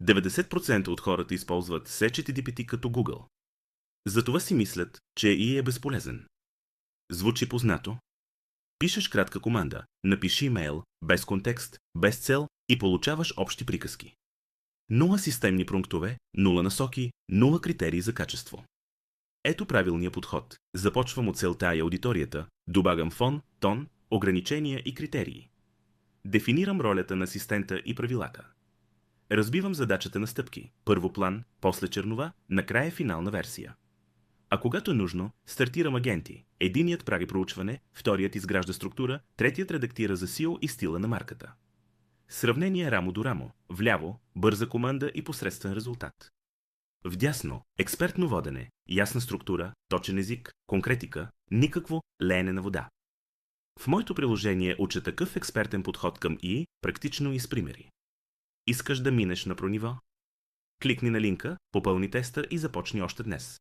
90% от хората използват ChatGPT като Google. Затова си мислят, че AI е безполезен. Звучи познато? Пишеш кратка команда, напиши имейл, без контекст, без цел и получаваш общи приказки. Нула системни пунктове, нула насоки, нула критерии за качество. Ето правилния подход. Започвам от целта и аудиторията, добавям фон, тон, ограничения и критерии. Дефинирам ролята на асистента и правилата. Разбивам задачата на стъпки. Първо план, после чернова, накрая финална версия. А когато е нужно, стартирам агенти. Единият прави проучване, вторият изгражда структура, третият редактира за SEO и стила на марката. Сравнение рамо до рамо. Вляво – бърза команда и посредствен резултат. Вдясно – експертно водене, ясна структура, точен език, конкретика, никакво леене на вода. В моето приложение уча такъв експертен подход към ИИ, практично и с примери. Искаш да минеш на прониво? Кликни на линка, попълни теста и започни още днес.